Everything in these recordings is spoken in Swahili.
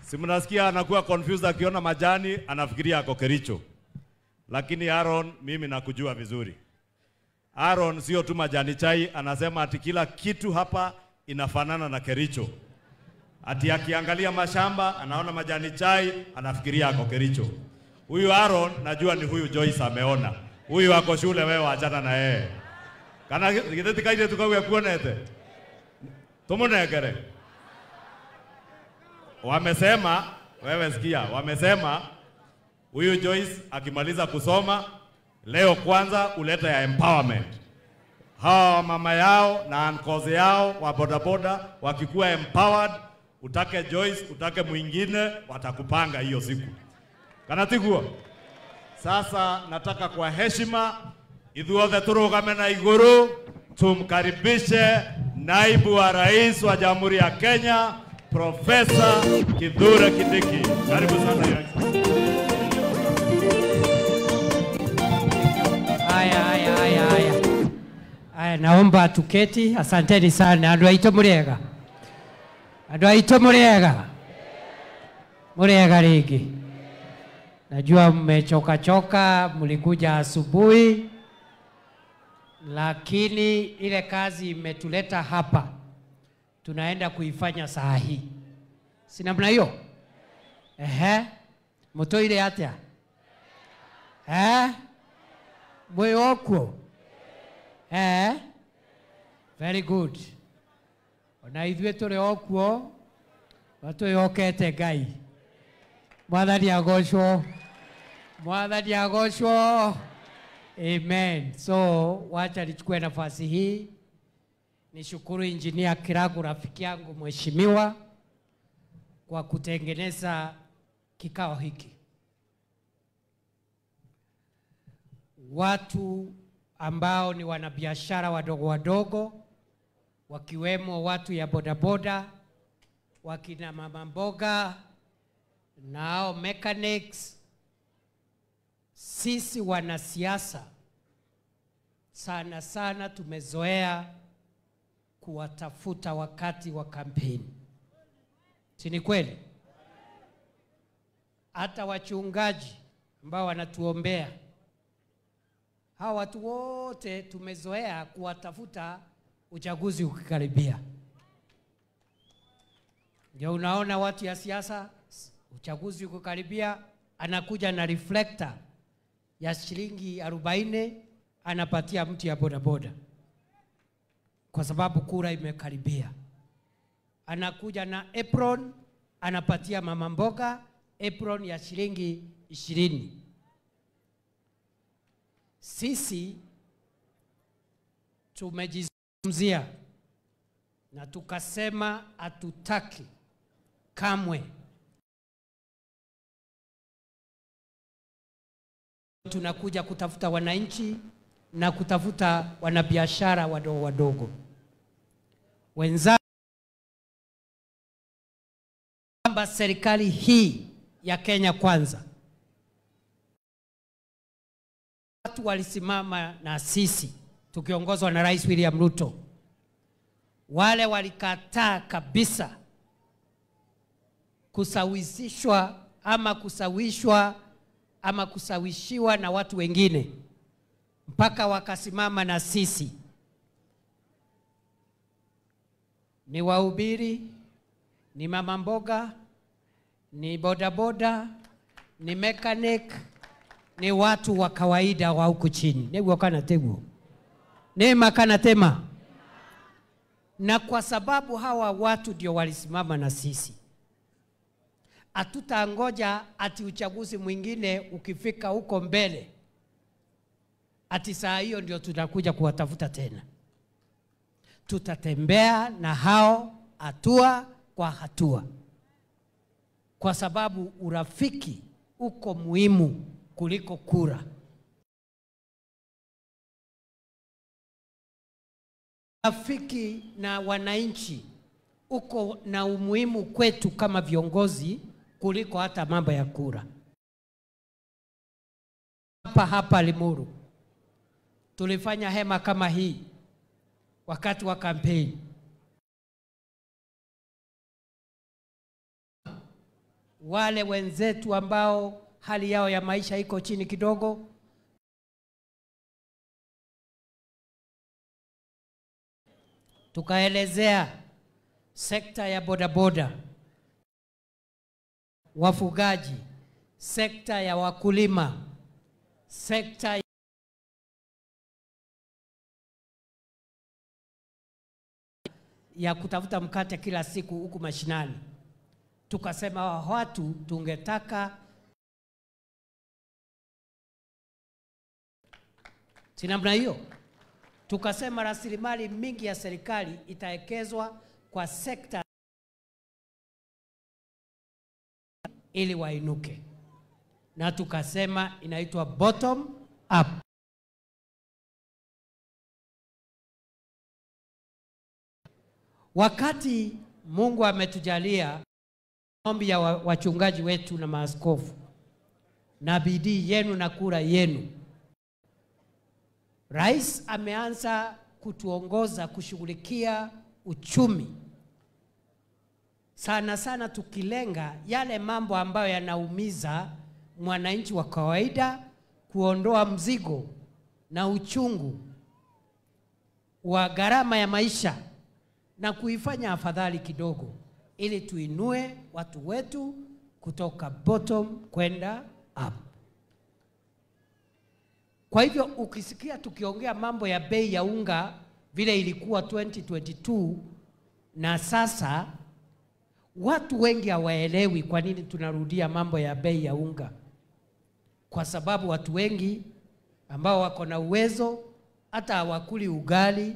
Si mnasikia anakuwa confused akiona majani anafikiria ako Kericho. Lakini Aaron mimi nakujua vizuri. Aaron sio tu majani chai, anasema ati kila kitu hapa inafanana na Kericho. Ati akiangalia mashamba anaona majani chai anafikiria ako Kericho. Huyu Aaron najua ni huyu Joyce ameona. Huyu ako shule, wewe achana na yeye. Kana githeti kaide tukawe kuonete. Tumunegere. Wamesema, wewe sikia, wamesema huyu Joyce akimaliza kusoma leo kwanza uleta ya empowerment. Hawa mama yao na uncles yao wa bodaboda wakikuwa empowered, utake Joyce, utake mwingine, watakupanga hiyo siku. Kanatiguo. Sasa nataka kwa heshima ithuothe turugame na iguru tumkaribishe naibu wa rais wa Jamhuri ya Kenya Profesa Kithure Kindiki. Karibu sana Your Excellency. Aya, naomba tuketi. Asanteni sana. Andu aito muriega. Andu aito muriega. Muriega ringi. Najua mmechoka, mlikuja asubuhi. Lakini ile kazi imetuleta hapa tunaenda kuifanya saa hii. Si namna hiyo? Mutoire atia? Mweyokwo? Very good. Ona ithuĩ tũrĩ okwo, watwĩhokete Ngai. Mwathani agocwo. Mwathani agocwo. Amen. So wacha nichukue nafasi hii nishukuru Engineer Kiragu, rafiki yangu mheshimiwa, kwa kutengeneza kikao hiki. Watu ambao ni wanabiashara wadogo wadogo, wakiwemo watu ya bodaboda, wakina mama mboga, nao mechanics, sisi wanasiasa sana sana tumezoea kuwatafuta wakati wa kampeni. Si ni kweli? Hata wachungaji ambao wanatuombea, hawa watu wote tumezoea kuwatafuta uchaguzi ukikaribia. Ndio unaona watu ya siasa, uchaguzi ukikaribia, anakuja na reflector ya shilingi 40 anapatia mtu ya bodaboda, kwa sababu kura imekaribia. Anakuja na apron anapatia mama mboga, apron ya shilingi 20. Sisi tumejizungumzia na tukasema hatutaki kamwe tunakuja kutafuta wananchi na kutafuta wanabiashara wadogo wadogo. Wenzangu, kwamba serikali hii ya Kenya Kwanza, watu walisimama na sisi tukiongozwa na Rais William Ruto. Wale walikataa kabisa kusawishwa ama kusawishiwa na watu wengine, mpaka wakasimama na sisi. Ni wahubiri, ni mama mboga, ni bodaboda, ni mechanic, ni watu wa kawaida wa huku chini. Neguo kana teguo. Nema kana tema. Na kwa sababu hawa watu ndio walisimama na sisi, hatutangoja ati uchaguzi mwingine ukifika huko mbele ati saa hiyo ndio tutakuja kuwatafuta tena. Tutatembea na hao hatua kwa hatua, kwa sababu urafiki uko muhimu kuliko kura. Urafiki na wananchi uko na umuhimu kwetu kama viongozi kuliko hata mambo ya kura. Hapa Limuru tulifanya hema kama hii wakati wa kampeni. wale wenzetu ambao hali yao ya maisha iko chini kidogo. Tukaelezea sekta ya bodaboda, wafugaji, sekta ya wakulima, sekta ya kutafuta mkate kila siku huku mashinani. Tukasema watu tungetaka si namna hiyo. Tukasema rasilimali mingi ya serikali itawekezwa kwa sekta ili wainuke. Na tukasema inaitwa bottom up. Wakati Mungu ametujalia ombi ya wachungaji wetu na maaskofu na bidii yenu na kura yenu, Rais ameanza kutuongoza kushughulikia uchumi. Sana sana tukilenga yale mambo ambayo yanaumiza mwananchi wa kawaida, kuondoa mzigo na uchungu wa gharama ya maisha na kuifanya afadhali kidogo, ili tuinue watu wetu kutoka bottom kwenda up. Kwa hivyo ukisikia tukiongea mambo ya bei ya unga vile ilikuwa 2022 na sasa, watu wengi hawaelewi kwa nini tunarudia mambo ya bei ya unga. Kwa sababu watu wengi ambao wako na uwezo hata hawakuli ugali,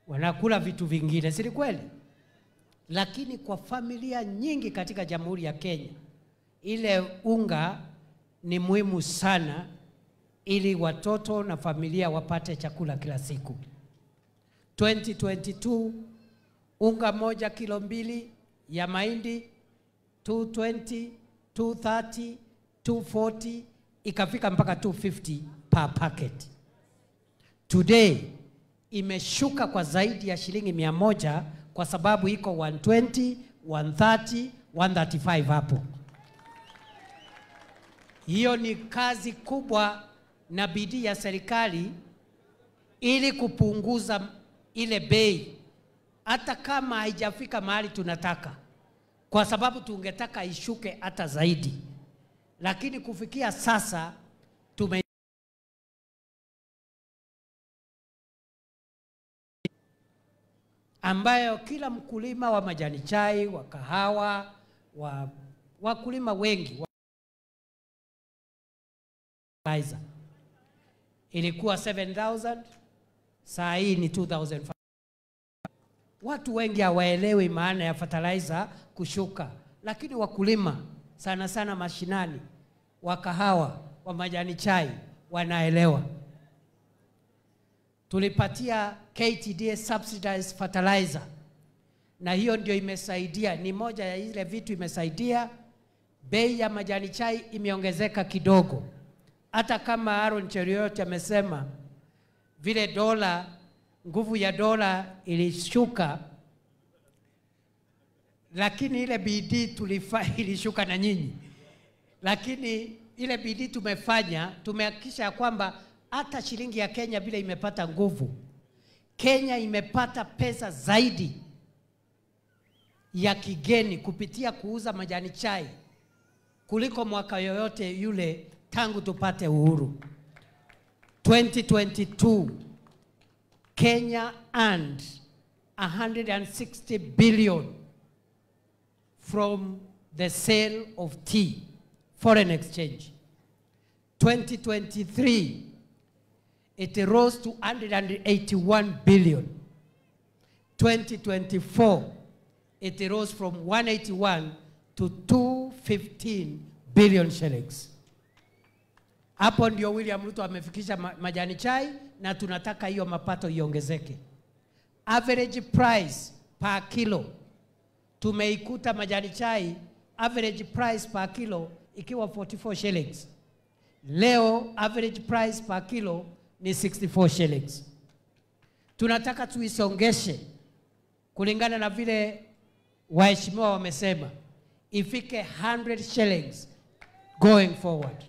wanakula vitu vingine, si kweli? Lakini kwa familia nyingi katika Jamhuri ya Kenya, ile unga ni muhimu sana ili watoto na familia wapate chakula kila siku. 2022 unga moja kilo 2 ya mahindi 220, 230, 240 ikafika mpaka 250 per packet. Today imeshuka kwa zaidi ya shilingi 100 kwa sababu iko 120, 130, 135 hapo. Hiyo ni kazi kubwa na bidii ya serikali ili kupunguza ile bei, hata kama haijafika mahali tunataka, kwa sababu tungetaka ishuke hata zaidi. Lakini kufikia sasa ambayo kila mkulima wa majani chai, wa kahawa, wakulima wengi ilikuwa 7,000, saa hii ni 2,500. Watu wengi hawaelewi maana ya fertilizer kushuka, lakini wakulima sana sana mashinani, wa kahawa, wa majani chai wanaelewa. Tulipatia KTDA subsidized fertilizer, na hiyo ndio imesaidia, ni moja ya ile vitu imesaidia bei ya majani chai imeongezeka kidogo. Hata kama Aaron Cheruiyot amesema vile dola, nguvu ya dola ilishuka, lakini ile bidii tulifanya ilishuka na nyinyi. Lakini ile bidii tumefanya, tumehakikisha kwamba hata shilingi ya Kenya vile imepata nguvu, Kenya imepata pesa zaidi ya kigeni kupitia kuuza majani chai kuliko mwaka yoyote yule tangu tupate uhuru. 2022 Kenya earned 160 billion from the sale of tea, foreign exchange. 2023 it rose to 181 billion. 2024 it rose from 181 to 215 billion shillings. Hapo ndio William Ruto amefikisha majani chai, na tunataka hiyo mapato iongezeke. Average price per kilo tumeikuta majani chai average price per kilo ikiwa 44 shillings. Leo average price per kilo ni 64 shillings. Tunataka tuisongeshe kulingana na vile waheshimiwa wamesema. ifike 100 shillings going forward.